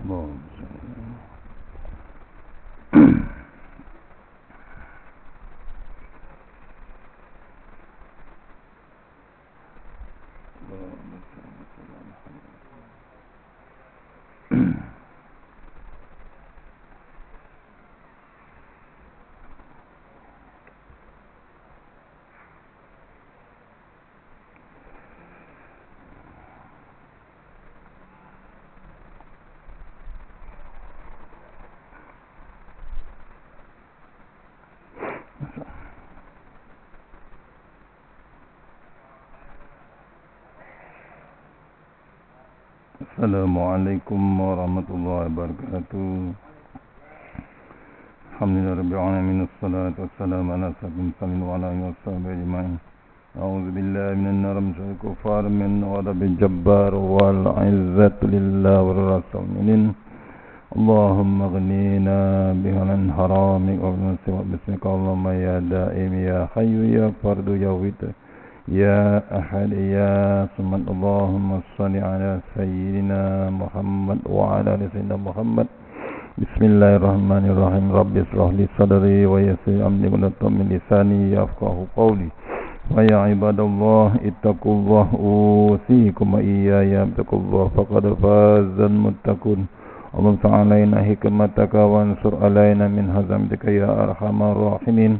اللهم Assalamualaikum warahmatullahi wabarakatuh. Alhamdulillahirabbil alamin wassalatu wassalamu ala asyrafil mursalin wa ala alihi washabihi ajma'in. A'udzu billahi minan nar min syarril kufar min ghadabil jabbar wal 'izzatu lillahi war rasulin. Allahumma ghnina bihalan haramik wa bismika Allahumma ya da'im ya hayyu ya fardu ya witr Ya Ahad Ya Samad. Allahumma salli ala Sayyidina Muhammad wa ala Sayyidina Muhammad. Bismillahirrahmanirrahim. Rabbi israh li sadri wa yassir amri wa min lisani yafqahu qawli. Wa ya ibadallah ittaqullah usikum wa iyaya bittaqullah faqad fazal muttaqun. Allahumma sa'alaina hikmataka wa ansur alaina min hazamtika ya arhamar rahimin.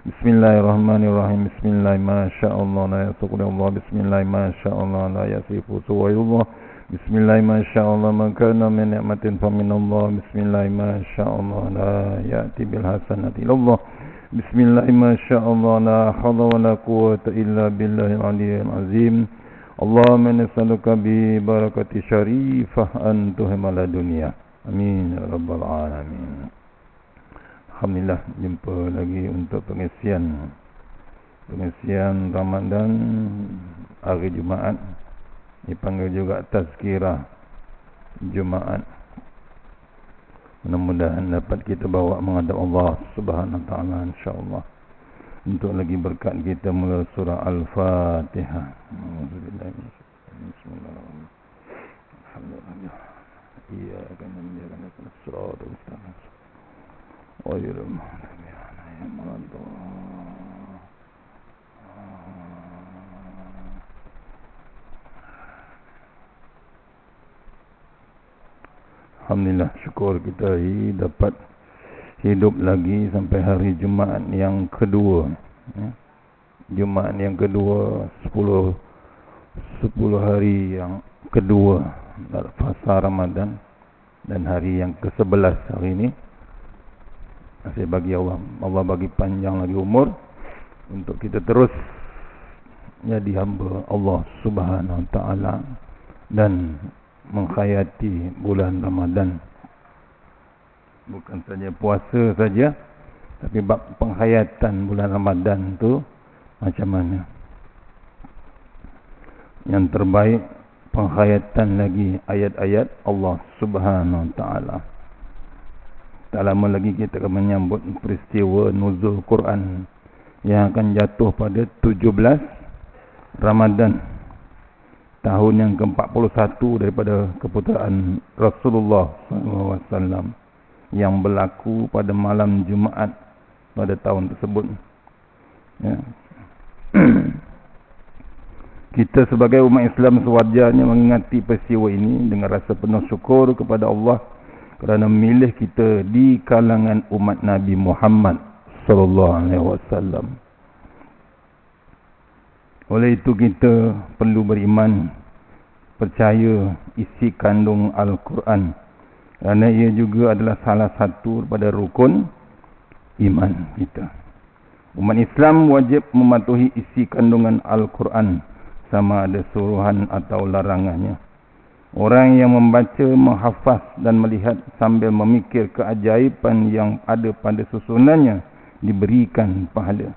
Bismillahirrahmanirrahim. Bismillah masyaallah la yasuqullah. Bismillah masyaallah la yasifu suwayullah. Bismillah masyaallah man kana min ni'matin fa minallah. Bismillah masyaallah la ya'ti bil hasanati illallah. Bismillah masyaallah la haula wa la quwwata illa billahil aliyyil azim. Allahumma nas'aluka bi barakati syarifah an tuhmala dunya. Amin ya rabbal alamin. Alhamdulillah, jumpa lagi untuk pengisian Ramadan hari Jumaat, dipanggil juga tazkirah Jumaat. Mudah-mudahan dapat kita bawa menghadap Allah Subhanahu wa taala insyaallah. Untuk lagi berkat kita mula surah Al-Fatihah. Bismillahirrahmanirrahim. Alhamdulillah. Iya kan menjalankan surah Al-Mustaqim. Alhamdulillah, syukur kita dapat hidup lagi sampai hari Jumaat yang kedua. Jumaat yang kedua, 10 hari yang kedua dalam fasa Ramadan, dan hari yang ke-11 hari ini. Masih bagi Allah bagi panjang lagi umur untuk kita terus jadi hamba Allah Subhanahu wa taala dan menghayati bulan Ramadan. Bukan saja puasa saja, tapi bab penghayatan bulan Ramadan tu macam mana. Yang terbaik penghayatan lagi ayat-ayat Allah Subhanahu wa taala. Tak lama lagi kita akan menyambut peristiwa nuzul Quran yang akan jatuh pada 17 Ramadan tahun yang ke-41 daripada keputraan Rasulullah SAW yang berlaku pada malam Jumaat pada tahun tersebut. Ya. Kita sebagai umat Islam sewajarnya mengingati peristiwa ini dengan rasa penuh syukur kepada Allah kerana memilih kita di kalangan umat Nabi Muhammad sallallahu alaihi wasallam. Oleh itu kita perlu beriman, percaya isi kandung Al-Quran, kerana ia juga adalah salah satu daripada rukun iman kita. Umat Islam wajib mematuhi isi kandungan Al-Quran, sama ada suruhan atau larangannya. Orang yang membaca, menghafaz dan melihat sambil memikir keajaiban yang ada pada susunannya diberikan pahala.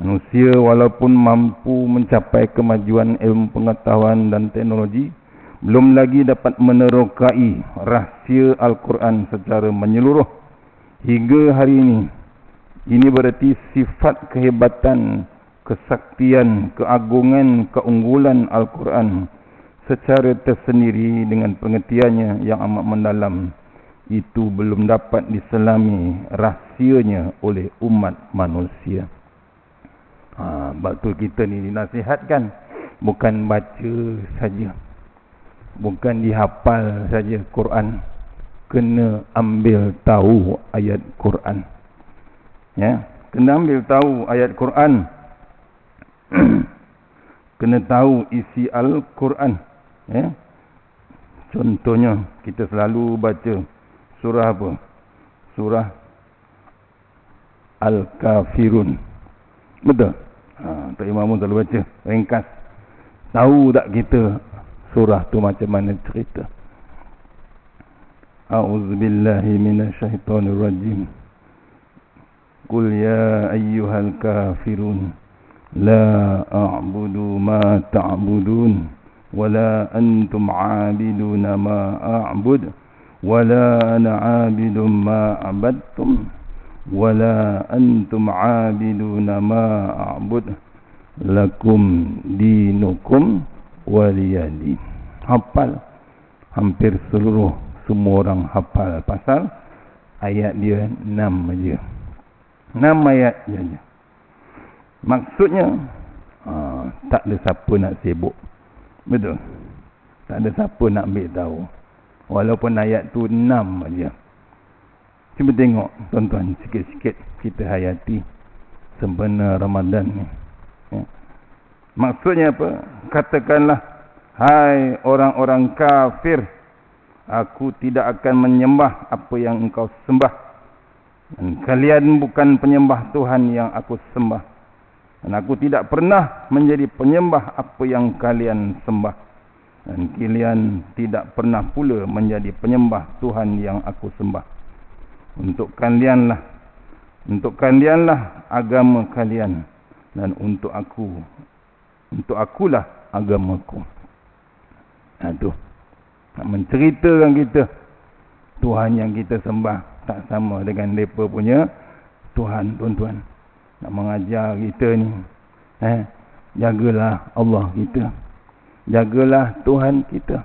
Manusia walaupun mampu mencapai kemajuan ilmu pengetahuan dan teknologi, belum lagi dapat menerokai rahsia Al-Quran secara menyeluruh hingga hari ini. Ini berarti sifat kehebatan, kesaktian, keagungan, keunggulan Al-Quran secara tersendiri dengan pengertiannya yang amat mendalam, itu belum dapat diselami rahsianya oleh umat manusia. Betul, kita ni dinasihatkan bukan baca saja, bukan dihafal saja Quran, kena ambil tahu ayat Quran. Ya, kena ambil tahu ayat Quran. Kena tahu isi Al-Quran. Ya. Contohnya, kita selalu baca surah apa? Surah Al-Kafirun. Betul? Tok Imam selalu baca, ringkas. Tahu tak kita surah tu macam mana cerita? A'udzubillahi minasyaitonirrajim. Qul ya ayyuhal kafirun la a'budu ma ta'budun wala antum 'abiduna ma a'bud wala ana 'abidun ma 'abadtum wala antum 'abiduna ma a'bud lakum dinukum waliyadin. Hafal, hampir semua orang hafal, pasal ayat dia 6 aja. 6 ayat je. Maksudnya tak ada siapa nak sibuk. Betul? Tak ada siapa nak ambil tahu. Walaupun ayat tu 6 aja. Cuba tengok tuan-tuan, sikit-sikit kita hayati sempena Ramadan ni. Ya. Maksudnya apa? Katakanlah, hai orang-orang kafir, aku tidak akan menyembah apa yang engkau sembah, dan kalian bukan penyembah Tuhan yang aku sembah. Dan aku tidak pernah menjadi penyembah apa yang kalian sembah. Dan kalian tidak pernah pula menjadi penyembah Tuhan yang aku sembah. Untuk kalianlah agama kalian. Dan untuk akulah agamaku. Itu nak menceritakan kita, Tuhan yang kita sembah tak sama dengan mereka punya Tuhan, tuan-tuan. Nak mengajar kita ni, jagalah Allah kita, jagalah Tuhan kita.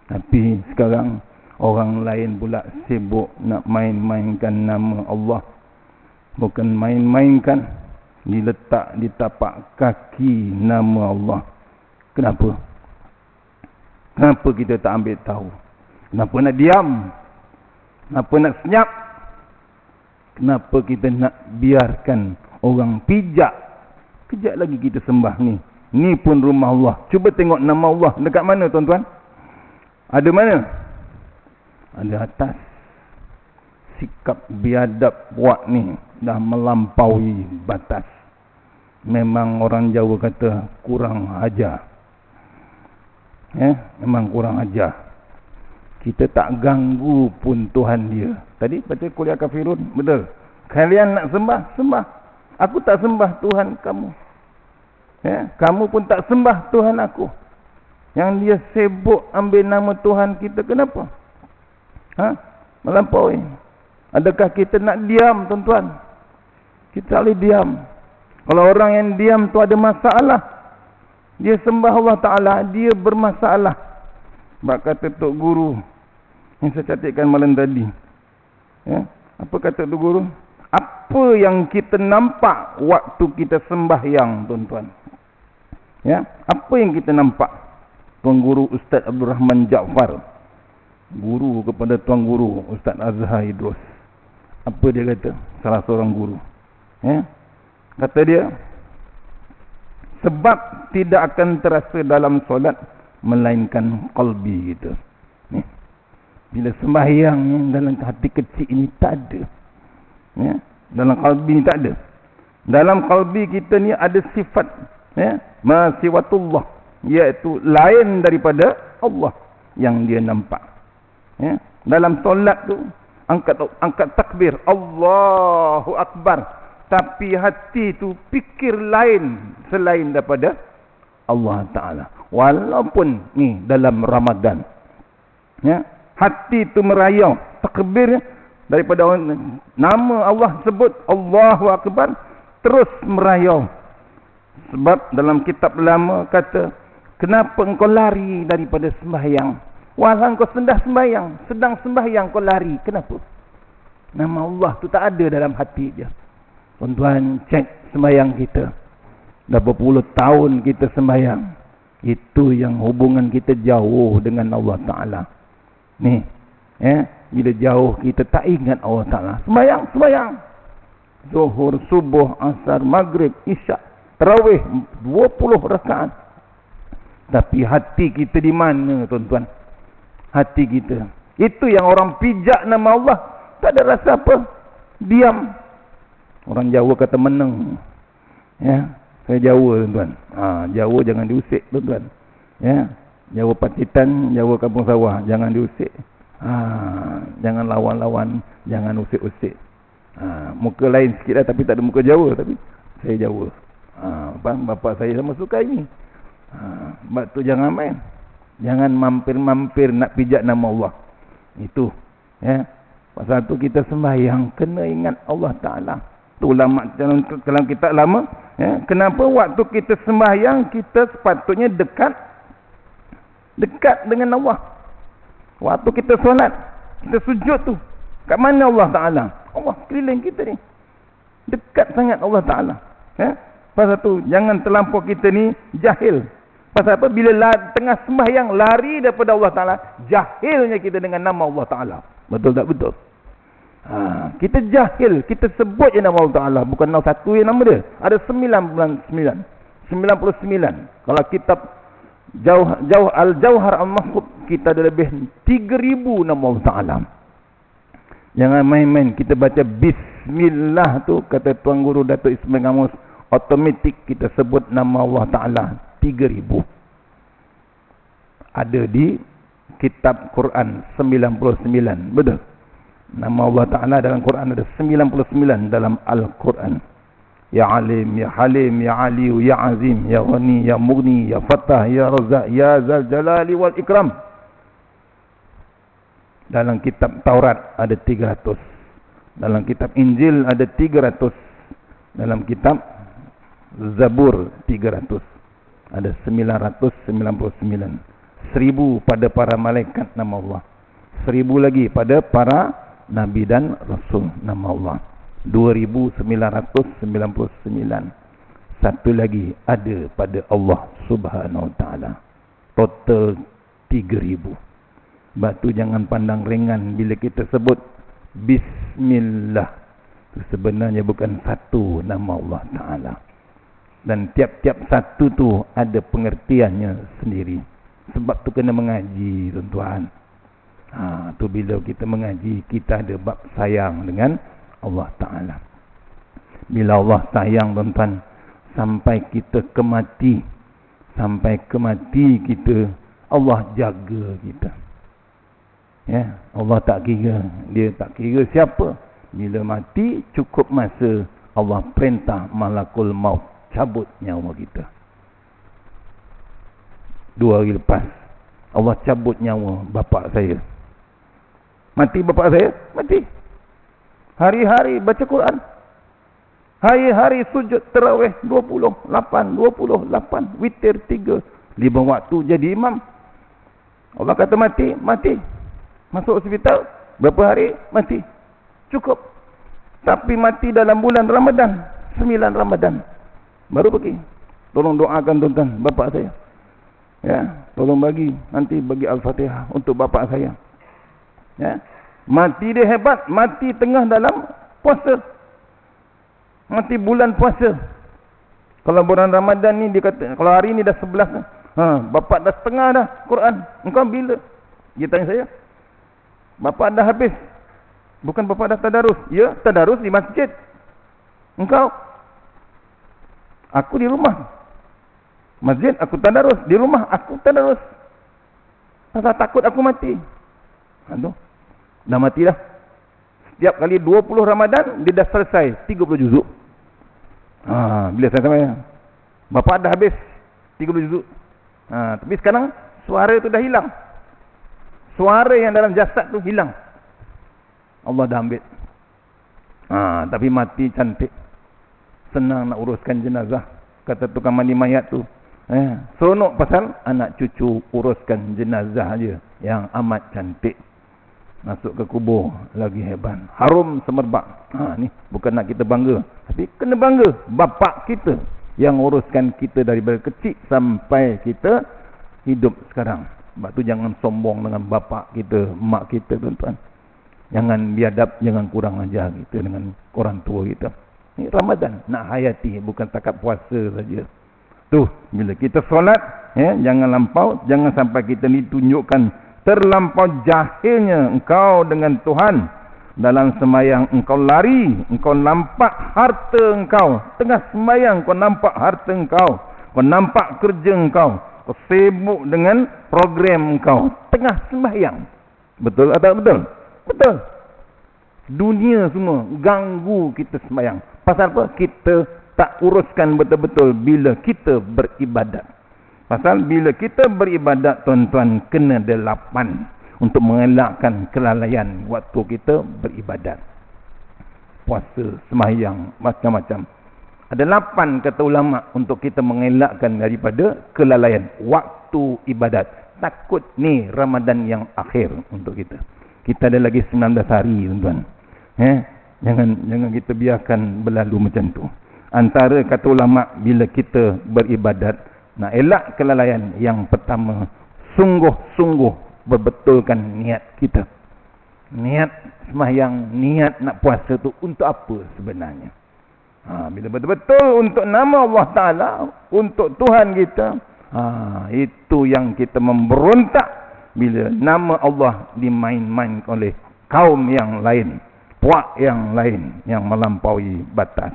Tapi sekarang orang lain pula sibuk nak main-mainkan nama Allah. Bukan main-mainkan, diletak di tapak kaki nama Allah. Kenapa? Kenapa kita tak ambil tahu? Kenapa nak diam? Kenapa nak senyap? Kenapa kita nak biarkan orang pijak? Kejap lagi kita sembah ni. Ni pun rumah Allah. Cuba tengok nama Allah dekat mana, tuan-tuan? Ada mana? Ada atas. Sikap biadab buat ni dah melampaui batas. Memang orang Jawa kata kurang ajar. Memang kurang ajar. Kita tak ganggu pun Tuhan dia. Tadi baca kuliah kafirun, betul. Kalian nak sembah, sembah. Aku tak sembah Tuhan kamu. Kamu pun tak sembah Tuhan aku. Yang dia sibuk ambil nama Tuhan kita, kenapa? Melampaui. Adakah kita nak diam, tuan-tuan? Kita boleh diam. Kalau orang yang diam tu ada masalah, dia sembah Allah Ta'ala, dia bermasalah. Sebab kata Tok Guru yang saya catatkan malam tadi, apa kata Tok Guru? Apa yang kita nampak waktu kita sembahyang, tuan-tuan? Apa yang kita nampak? Tuan Guru Ustaz Abdul Rahman Jaafar, guru kepada Tuan Guru Ustaz Azhar Idrus. Apa dia kata? Salah seorang guru. Kata dia, sebab tidak akan terasa dalam solat melainkan qalbi kita. Bila sembahyang dalam hati kecil ini tak ada. Dalam qalbi ni tak ada. Dalam qalbi kita ni ada sifat ma siwatullah, iaitu lain daripada Allah yang dia nampak. Dalam solat tu angkat takbir Allahu Akbar, tapi hati tu fikir lain selain daripada Allah Ta'ala. Walaupun ni dalam Ramadan, hati tu merayau takbir daripada nama Allah sebut Allahu Akbar, terus merayau. Sebab dalam kitab lama kata Kenapa engkau lari daripada sembahyang? Walau engkau sedang sembahyang kau lari. Kenapa? Nama Allah tu tak ada dalam hati dia. Tuan-tuan, cek sembahyang kita. Dah berpuluh tahun kita sembahyang. Itu yang hubungan kita jauh dengan Allah Ta'ala. Ni, bila jauh kita tak ingat Allah Ta'ala. Sembahyang. Zuhur, subuh, asar, maghrib, isyak, tarawih 20 rakaat. Tapi hati kita di mana, tuan-tuan? Hati kita. Itu yang orang pijak nama Allah. Tak ada rasa apa. Diam. Orang Jawa kata meneng. Ya, saya Jawa, tuan-tuan. Jawa jangan diusik, tuan-tuan. Ya, Jawa Pacitan, Jawa Kampung Sawah, jangan diusik. Jangan lawan-lawan, jangan usik-usik. Muka lain sikit lah, tapi tak ada muka Jawa. Tapi saya Jawa. Bapa saya sama suka ini. Sebab tu jangan main. Jangan mampir-mampir nak pijak nama Allah. Itu. Ya. Pasal tu kita sembahyang kena ingat Allah Ta'ala. Tu ulama dalam kitab lama. Ya. Kenapa waktu kita sembahyang kita sepatutnya dekat dengan Allah. Waktu kita solat, kita sujud tu. Kat mana Allah Ta'ala? Allah keliling kita ni. Dekat sangat Allah Ta'ala. Ya. Pasal tu jangan terlampau kita ni jahil. Pasal apa? Bila tengah sembahyang lari daripada Allah Ta'ala, jahilnya kita dengan nama Allah Ta'ala. Betul tak betul? Kita jahil. Kita sebut je nama Allah Ta'ala. Bukan nama satu yang nama dia. Ada 99. Kalau kitab Al-Jawhar Al-Mahfud, kita ada lebih 3,000 nama Allah Ta'ala. Jangan main-main. Kita baca Bismillah tu, kata Tuan Guru Datuk Ismail Kamus, automatik kita sebut nama Allah Ta'ala 3,000. Ada di kitab Quran 99. Betul? Nama Allah Ta'ala dalam Quran ada 99 dalam Al-Quran. Ya Alim, Ya Halim, Ya Aliyu, Ya Azim, Ya Ghani, Ya Mughni, Ya Fattah, Ya Razak, Ya Zal Jalali wal Ikram. Dalam kitab Taurat ada 300. Dalam kitab Injil ada 300. Dalam kitab Zabur 300. Ada 999. 1000 pada para malaikat nama Allah. 1000 lagi pada para Nabi dan Rasul nama Allah. 2999. Satu lagi ada pada Allah Subhanahu Wa Ta'ala. Total 3000. Sebab tu jangan pandang ringan bila kita sebut Bismillah. Itu sebenarnya bukan satu nama Allah Ta'ala. Dan tiap-tiap satu tu ada pengertiannya sendiri. Sebab tu kena mengaji, tuan-tuan. Tu bila kita mengaji, kita ada bab sayang dengan Allah Ta'ala. Bila Allah sayang, tuan-tuan, sampai kita kemati. Sampai kemati kita, Allah jaga kita. Ya, Allah tak kira. Dia tak kira siapa. Bila mati, cukup masa Allah perintah malakul maut cabut nyawa kita. 2 hari lepas Allah cabut nyawa bapa saya. Mati bapa saya, mati. Hari-hari baca Quran. Hari-hari sujud tarawih 28, witir 3, 5 waktu jadi imam. Allah kata mati, mati. Masuk hospital, berapa hari mati. Cukup. Tapi mati dalam bulan Ramadan, 9 Ramadan. Baru pergi. Tolong doakan tuan-tuan bapa saya. Ya, tolong bagi nanti bagi Al-Fatihah untuk bapa saya. Ya. Mati dia hebat, mati tengah dalam puasa. Mati bulan puasa. Kalau bulan Ramadan ni dia kata kalau hari ni dah 11. Bapa dah setengah dah Quran. Engkau bila? Dia tanya saya. Bapa dah habis. Bukan bapa dah tadarus. Ya, tadarus di masjid. Engkau? Aku di rumah. Masjid aku tadarus, di rumah aku tadarus. Pasal takut aku mati. Aduh. Dah mati dah. Setiap kali 20 Ramadan dia dah selesai 30 juzuk. Bila sampai bapa dah habis 30 juzuk. Tapi sekarang suara tu dah hilang. Suara yang dalam jasad tu hilang. Allah dah ambil. Tapi mati cantik. Senang nak uruskan jenazah. Kata tukang mandi mayat tu, Seronok pasal anak cucu uruskan jenazah je yang amat cantik. Masuk ke kubur lagi hebat. Harum semerbak. Ni bukan nak kita bangga, tapi kena bangga. Bapak kita yang uruskan kita daripada kecil sampai kita hidup sekarang. Sebab tu jangan sombong dengan bapak kita, mak kita, tuan-tuan. Jangan biadab, jangan kurang ajar kita dengan orang tua kita. Ni Ramadan nak hayati, bukan takat puasa saja. Tu bila kita solat, jangan lampau, jangan sampai kita ni tunjukkan terlampau jahilnya engkau dengan Tuhan. Dalam sembahyang engkau lari, engkau nampak harta engkau. Tengah sembahyang kau nampak harta engkau, kau nampak kerja engkau, kau sibuk dengan program engkau tengah sembahyang. Betul atau betul? Betul. Dunia semua ganggu kita sembahyang. Pasal apa? Kita tak uruskan betul-betul bila kita beribadat. Pasal bila kita beribadat, tuan-tuan, kena ada 8 untuk mengelakkan kelalaian waktu kita beribadat. Puasa, sembahyang, macam-macam. Ada 8 kata ulama untuk kita mengelakkan daripada kelalaian waktu ibadat. Takut ni Ramadan yang akhir untuk kita. Kita ada lagi 19 hari, tuan-tuan. Jangan kita biarkan berlalu macam tu. Antara kata ulama bila kita beribadat, nak elak kelalaian, yang pertama, sungguh-sungguh berbetulkan niat kita. Niat sembahyang, niat nak puasa tu untuk apa sebenarnya? Bila betul-betul untuk nama Allah Ta'ala, untuk Tuhan kita, itu yang kita memberontak bila nama Allah dimain-main oleh kaum yang lain, puak yang lain yang melampaui batas.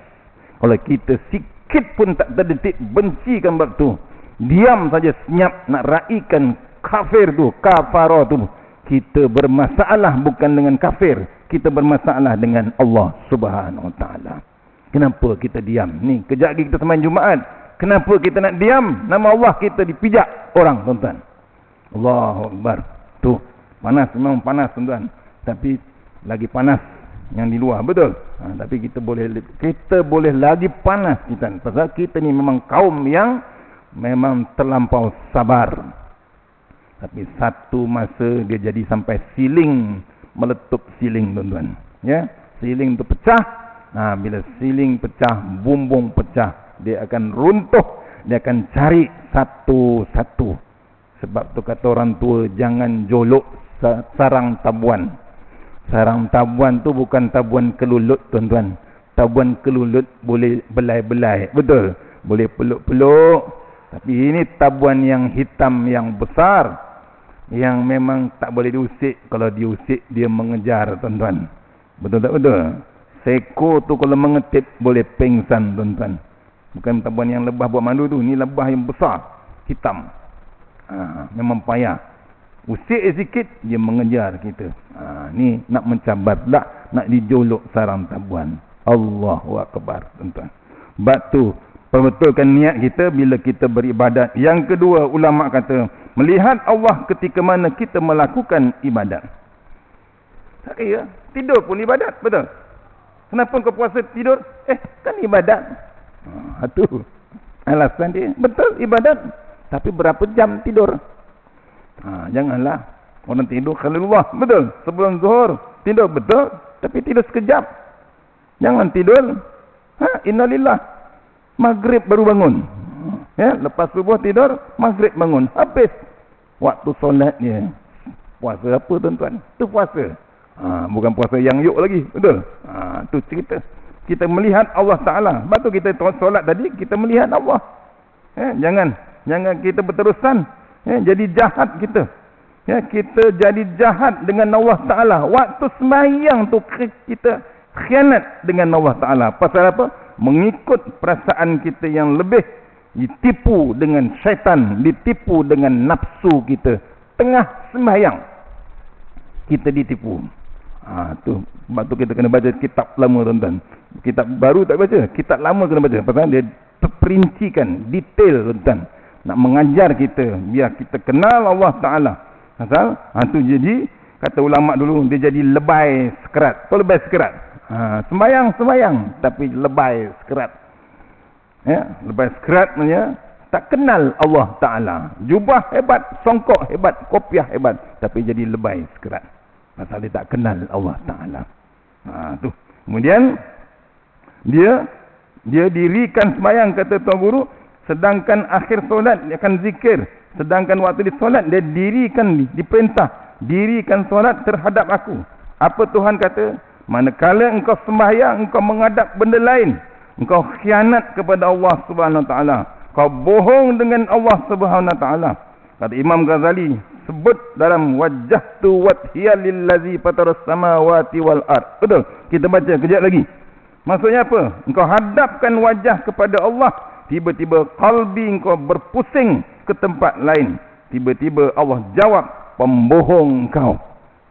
Kalau kita sikit pun tak terdetik bencikan bab tu, diam saja senyap nak raikan kafir tu, kafarah tu, kita bermasalah bukan dengan kafir, kita bermasalah dengan Allah Subhanahu Wa Taala. Kenapa kita diam? Ni kejap lagi kita sembahyang Jumaat, kenapa kita nak diam? Nama Allah kita dipijak orang, tuan-tuan. Allahu Akbar. Tu panas, memang panas, tuan-tuan, tapi lagi panas yang di luar, betul. Tapi kita boleh lagi panas kita, pasal kita ni memang kaum yang memang terlampau sabar. Tapi satu masa dia jadi sampai siling, meletup siling, tuan-tuan. Siling tu pecah. Bila siling pecah, bumbung pecah, dia akan runtuh, dia akan cari satu-satu. Sebab tu kata orang tua, jangan jolok sarang tabuan. Sarang tabuan tu bukan tabuan kelulut, tuan-tuan. Tabuan kelulut boleh belai-belai, betul, boleh peluk-peluk. Tapi ini tabuan yang hitam, yang besar, yang memang tak boleh diusik. Kalau diusik, dia mengejar, tuan-tuan. Betul tak betul? Seko tu kalau mengetip boleh pingsan, tuan-tuan. Bukan tabuan yang lebah buat mandu tu. Ni lebah yang besar, hitam. Memang payah. Usik sikit, dia mengejar kita. Ni nak mencabar pula, nak dijolok sarang tabuan. Allahu Akbar, tuan-tuan. Sebab tu perbetulkan niat kita bila kita beribadat. Yang kedua, ulama kata, melihat Allah ketika mana kita melakukan ibadat. Tak kira, tidur pun ibadat, betul? Kenapa kau puasa tidur? Kan ibadat. Itu alasan dia. Betul, ibadat. Tapi berapa jam tidur? Janganlah orang tidur khalilullah, betul? Sebelum zuhur tidur, betul? Tapi tidur sekejap. Jangan tidur innalillah, maghrib baru bangun. Lepas subuh tidur, maghrib bangun, habis waktu solat dia. Puasa apa, tuan-tuan? Itu puasa. Bukan puasa yang yuk lagi, betul? Tu cerita. Kita melihat Allah Ta'ala. Sebab tu kita solat tadi, kita melihat Allah. Jangan kita berterusan jadi jahat kita. Kita jadi jahat dengan Allah Ta'ala. Waktu sembahyang tu kita khianat dengan Allah Ta'ala. Pasal apa? Mengikut perasaan kita yang lebih, ditipu dengan syaitan, ditipu dengan nafsu kita. Tengah sembahyang kita ditipu. Sebab tu kita kena baca kitab lama, tuan-tuan. Kitab baru tak baca, kitab lama kena baca. Pasal dia terperincikan detail, tuan-tuan, nak mengajar kita biar kita kenal Allah Ta'ala. Pasal tu jadi kata ulama dulu, dia jadi lebay sekerat. Apa lebay sekerat? Sembayang tapi lebay sekerat. Lebay sekerat maknanya Tak kenal Allah Ta'ala. Jubah hebat, songkok hebat, kopiah hebat, tapi jadi lebay sekerat. Pasal dia tak kenal Allah Ta'ala. Tu. Kemudian dia dirikan sembahyang, kata Tuan Guru, sedangkan akhir solat dia akan zikir. Sedangkan waktu di solat dia dirikan, diperintah, dirikan solat terhadap aku. Apa Tuhan kata? Manakala engkau sembahyang, engkau menghadap benda lain, engkau khianat kepada Allah Subhanahu Wa Taala, kau bohong dengan Allah Subhanahu Wa Taala. Kata Imam Ghazali sebut dalam wajjahtu wajhiya lillazi fataras samawati wal ard. Betul? Kita baca kejap lagi. Maksudnya apa? Engkau hadapkan wajah kepada Allah, tiba-tiba qalbi engkau berpusing ke tempat lain. Tiba-tiba Allah jawab, pembohong engkau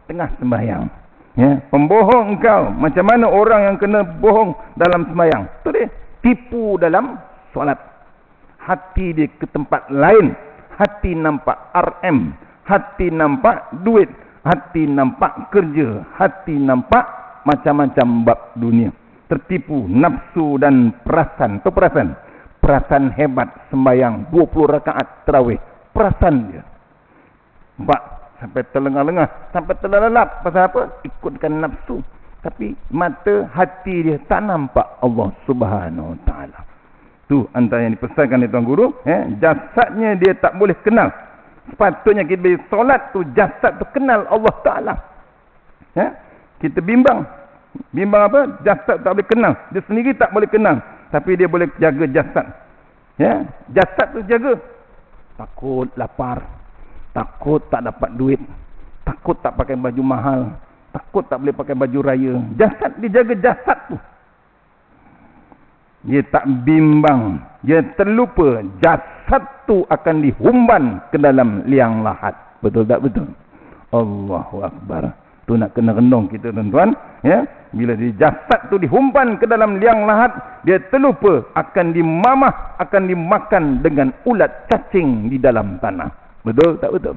tengah sembahyang. Ya, pembohong engkau. Macam mana orang yang kena bohong dalam sembahyang? Tu dia, tipu dalam solat. Hati dia ke tempat lain. Hati nampak RM, hati nampak duit, hati nampak kerja, hati nampak macam-macam bab dunia. Tertipu nafsu dan perasan. Tu perasan. Perasan hebat sembahyang 20 rakaat tarawih. Perasan dia. Nampak sampai terlengah-lengah, sampai terlelap. Pasal apa? Ikutkan nafsu. Tapi mata hati dia tak nampak Allah Subhanahu Wa Taala. Tu antara yang dipesankan oleh Tuan Guru. Jasadnya dia tak boleh kenal. Sepatutnya kita bila solat tu, jasad tu kenal Allah Ta'ala. Kita bimbang. Bimbang apa? Jasad tak boleh kenal. Dia sendiri tak boleh kenal. Tapi dia boleh jaga jasad. Jasad tu jaga. Takut lapar. Takut tak dapat duit. Takut tak pakai baju mahal. Takut tak boleh pakai baju raya. Jasad, dia jaga jasad tu. Dia tak bimbang. Dia terlupa jasad tu akan dihumban ke dalam liang lahat. Betul tak betul? Allahu Akbar. Tu nak kena renung kita tuan-tuan. Bila di jasad tu dihumban ke dalam liang lahat, dia terlupa akan dimamah, akan dimakan dengan ulat cacing di dalam tanah. Betul tak betul?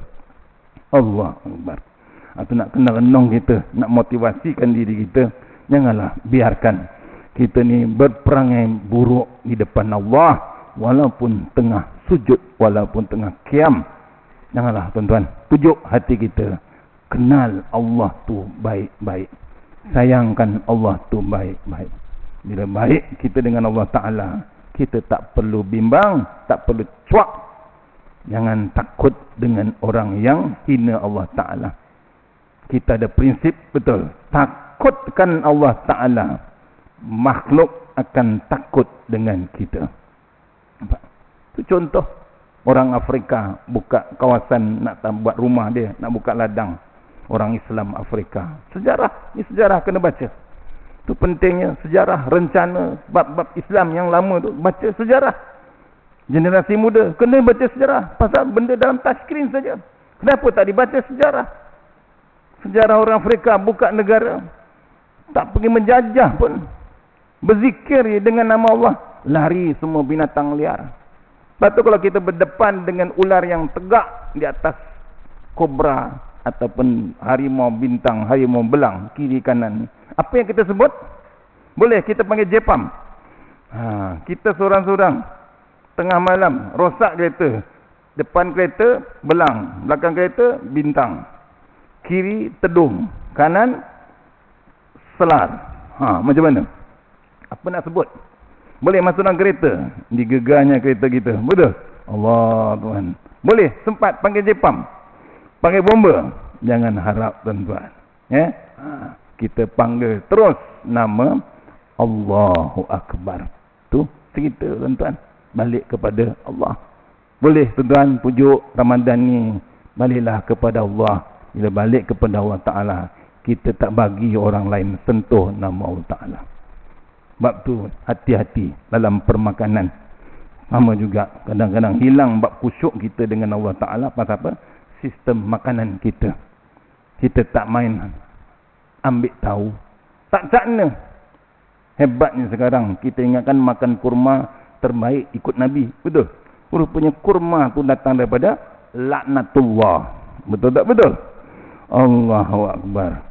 Allahu Akbar. Tu nak kena renung kita. Nak motivasikan diri kita. Janganlah biarkan kita ni berperangai buruk di depan Allah, walaupun tengah sujud, walaupun tengah qiyam. Janganlah tuan-tuan, pujuk hati kita. Kenal Allah tu baik-baik. Sayangkan Allah tu baik-baik. Bila baik kita dengan Allah Ta'ala, kita tak perlu bimbang, tak perlu cuak. Jangan takut dengan orang yang hina Allah Ta'ala. Kita ada prinsip betul. Takutkan Allah Ta'ala, makhluk akan takut dengan kita. Itu contoh orang Afrika buka kawasan nak buat rumah dia, nak buka ladang. Orang Islam Afrika. Sejarah, ni sejarah kena baca. Itu pentingnya sejarah, rencana bab-bab Islam yang lama tu, baca sejarah. Generasi muda kena baca sejarah. Pasal benda dalam touchscreen saja. Kenapa tak dibaca sejarah? Sejarah orang Afrika buka negara, tak pergi menjajah pun. Berzikir dengan nama Allah, lari semua binatang liar. Lepas tu kalau kita berdepan dengan ular yang tegak di atas kobra ataupun harimau bintang, harimau belang kiri kanan, apa yang kita sebut? Boleh kita panggil Jepam. Kita seorang-seorang tengah malam rosak kereta, depan kereta belang, belakang kereta bintang, kiri tedung, kanan selar. Macam mana? Apa nak sebut? Boleh masuk dalam kereta, digegarnya kereta kita. Betul? Allah Tuhan. Boleh sempat panggil Jepam, panggil bomba. Jangan harap tuan-tuan. Kita panggil terus nama Allahu Akbar. Tu cerita tuan-tuan. Balik kepada Allah. Boleh tuan-tuan pujuk Ramadan ni, baliklah kepada Allah. Bila balik kepada Allah Ta'ala, kita tak bagi orang lain sentuh nama Allah Ta'ala. Bab tu hati-hati dalam permakanan. Sama juga kadang-kadang hilang bab khusyuk kita dengan Allah Ta'ala. Pasal apa? Sistem makanan kita. Kita tak main ambil tahu. Tak cakna. Hebatnya sekarang kita ingatkan makan kurma terbaik ikut Nabi. Betul? Rupanya kurma tu datang daripada laknatullah. Betul tak betul? Allahu Akbar.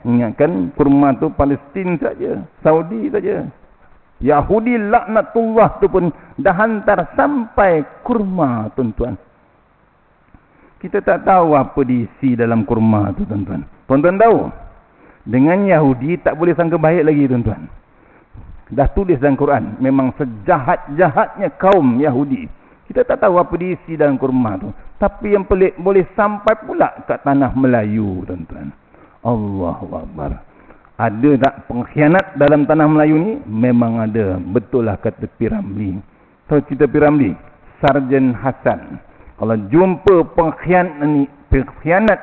Ingatkan kurma tu Palestin saja, Saudi saja. Yahudi laknatullah tu pun dah hantar sampai kurma, tuan-tuan. Kita tak tahu apa diisi dalam kurma tu, tuan-tuan. Tuan-tuan tahu? Dengan Yahudi tak boleh sangka baik lagi, tuan-tuan. Dah tulis dalam Quran, memang sejahat-jahatnya kaum Yahudi. Kita tak tahu apa diisi dalam kurma tu. Tapi yang pelik, boleh sampai pula kat tanah Melayu, tuan-tuan. Allahu Akbar. Ada tak pengkhianat dalam tanah Melayu ni? Memang ada. Betul lah kata Piramli. Tahu cerita Piramli? Sarjan Hasan. Kalau jumpa pengkhianat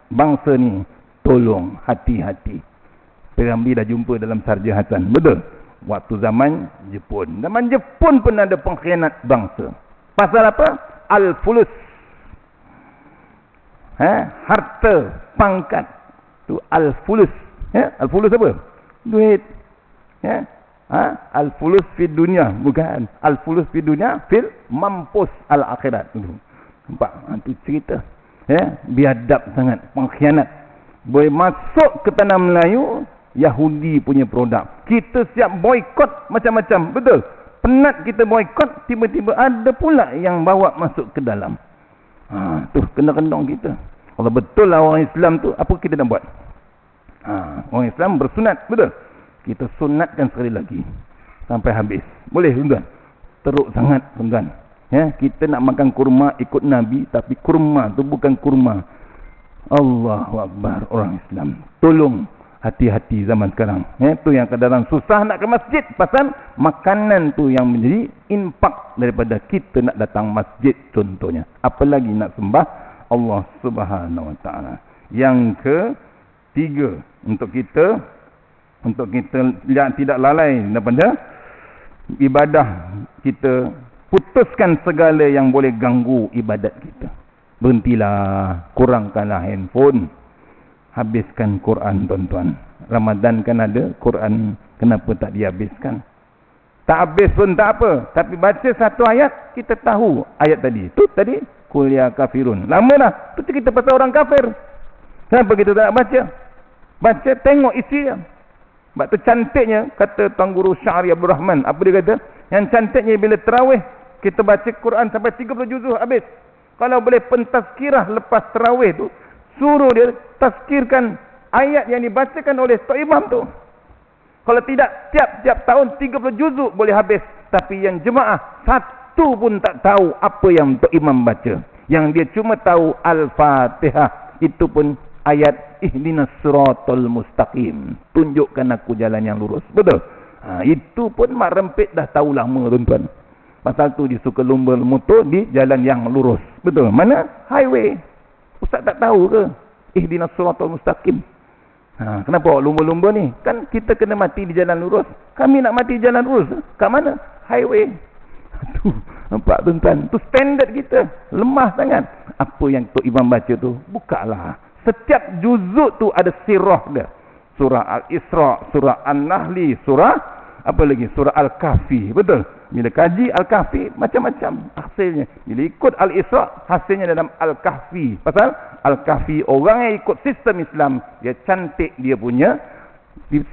bangsa ni, tolong hati-hati. Piramli dah jumpa dalam Sarjan Hasan. Betul? Waktu zaman Jepun. Zaman Jepun pun ada pengkhianat bangsa. Pasal apa? Al-Fulus. Harta, pangkat. Tu Al-Fulus. Al-Fulus apa? Duit. Al-Fulus fi dunia. Bukan. Al-Fulus fi dunia fil mampus al-akhirat. Nampak? Itu cerita. Biadab sangat. Pengkhianat. Boleh masuk ke tanah Melayu, Yahudi punya produk. Kita siap boykot macam-macam. Betul? Penat kita boykot, tiba-tiba ada pula yang bawa masuk ke dalam. Tu kena-kendong kita. Kalau betul lah orang Islam tu, apa kita nak buat? Orang Islam bersunat, betul? Kita sunatkan sekali lagi sampai habis. Boleh, tuan-tuan? Teruk sangat, tuan-tuan. Kita nak makan kurma ikut Nabi, tapi kurma tu bukan kurma. Allahu Akbar, orang Islam. Tolong hati-hati zaman sekarang. Tu yang kadang-kadang susah nak ke masjid pasal makanan tu yang menjadi impak daripada kita nak datang masjid, contohnya. Apalagi nak sembah Allah Subhanahu Wa Taala. Yang ketiga, untuk kita yang tidak lalai daripada ibadah kita, putuskan segala yang boleh ganggu ibadat kita. Berhentilah, kurangkanlah handphone, habiskan Quran, tuan-tuan. Ramadan kan ada Quran, kenapa tak dihabiskan? Tak habis pun tak apa, tapi baca satu ayat, kita tahu ayat tadi. Tu tadi, Qul ya kafirun. Lama dah, tu cerita pasal orang kafir. Kenapa kita tak nak baca? Baca, tengok isi dia. Sebab tu cantiknya, kata Tuan Guru Syahri Abdul Rahman, apa dia kata? Yang cantiknya bila terawih, kita baca Quran sampai 30 juzuk habis. Kalau boleh pentazkirah lepas terawih tu, suruh dia tazkirkan ayat yang dibacakan oleh Tok Imam tu. Kalau tidak, tiap-tiap tahun 30 juzuk boleh habis. Tapi yang jemaah, satu pun tak tahu apa yang Tok Imam baca. Yang dia cuma tahu Al-Fatihah. Itu pun ayat ihdinas siratal mustaqim. Tunjukkan aku jalan yang lurus. Betul? Itu pun mak rempit dah tahu lama, tuan-tuan. Pasal tu dia suka lumba motor di jalan yang lurus. Betul? Mana? Highway. Ustaz tak tahu ke? Ihdinas siratal mustaqim. Kenapa awak lumba-lumba ni? Kan kita kena mati di jalan lurus. Kami nak mati di jalan lurus. Kat mana? Highway. Nampak, tuan-tuan? Tu standard kita. Lemah sangat. Apa yang Tok Imam baca tu, bukalah. Setiap juzuk tu ada sirah dia. Surah Al-Isra, surah An-Nahli, surah apa lagi? Surah Al-Kahfi. Betul? Bila kaji Al-Kahfi, macam-macam hasilnya. Bila ikut Al-Isra, hasilnya dalam Al-Kahfi. Pasal Al-Kahfi, orang yang ikut sistem Islam, dia cantik dia punya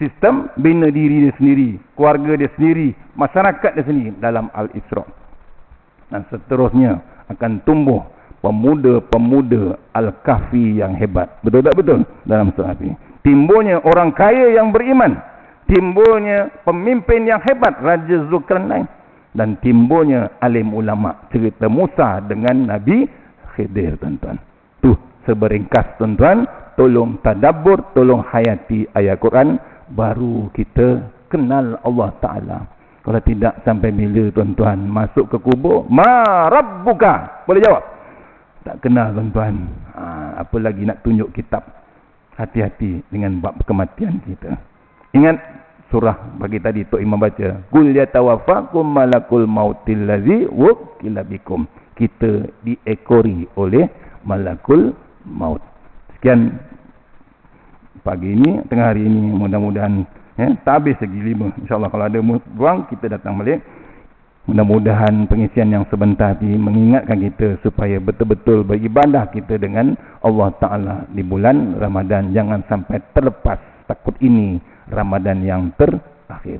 sistem, bina diri dia sendiri, keluarga dia sendiri, masyarakat dia sendiri dalam Al-Isra. Dan seterusnya akan tumbuh pemuda-pemuda Al-Kahfi yang hebat. Betul tak betul? Dalam surah ini. Timbulnya orang kaya yang beriman. Timbulnya pemimpin yang hebat, Raja Zulkarnain. Dan timbulnya alim ulama. Cerita Musa dengan Nabi Khidir, tuan-tuan. Tu seberingkas, tuan-tuan. Tolong tadabbur, tolong hayati ayat Quran. Baru kita kenal Allah Ta'ala. Kalau tidak, sampai bila, tuan-tuan, masuk ke kubur, ma rabbuka? Boleh jawab? Tak kenal, tuan-tuan. Apa lagi nak tunjuk kitab? Hati-hati dengan bab kematian kita. Ingat surah bagi tadi Tok Imam baca. Qul yatawaffakum malakul mautil ladzi wukila bikum. Kita diekori oleh malakul maut. Sekian pagi ini, tengah hari ini, mudah-mudahan tak habis lagi 5. InsyaAllah kalau ada ruang kita datang balik. Mudah-mudahan pengisian yang sebentar ini mengingatkan kita supaya betul-betul beribadah kita dengan Allah Ta'ala di bulan Ramadan. Jangan sampai terlepas, takut ini Ramadan yang terakhir.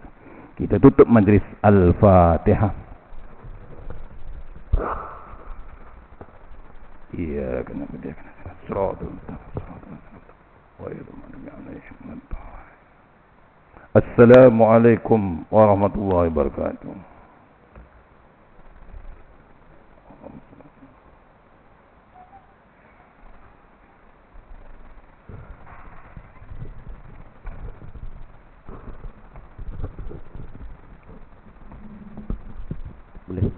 Kita tutup majlis Al-Fatihah. Iya, kenapa dia kena Assalamualaikum warahmatullahi wabarakatuh. Boleh.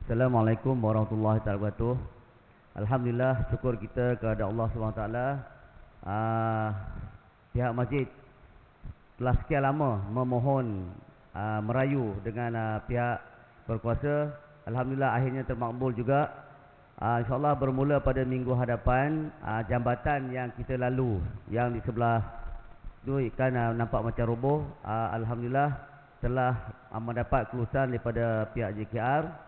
Assalamualaikum warahmatullahi wabarakatuh. Alhamdulillah, syukur kita kepada Allah SWT. Pihak masjid telah sekian lama memohon, merayu dengan pihak berkuasa. Alhamdulillah akhirnya termakbul juga. InsyaAllah bermula pada minggu hadapan, jambatan yang kita lalu yang di sebelah tu kan nampak macam roboh. Alhamdulillah telah mendapat kelulusan daripada pihak JKR.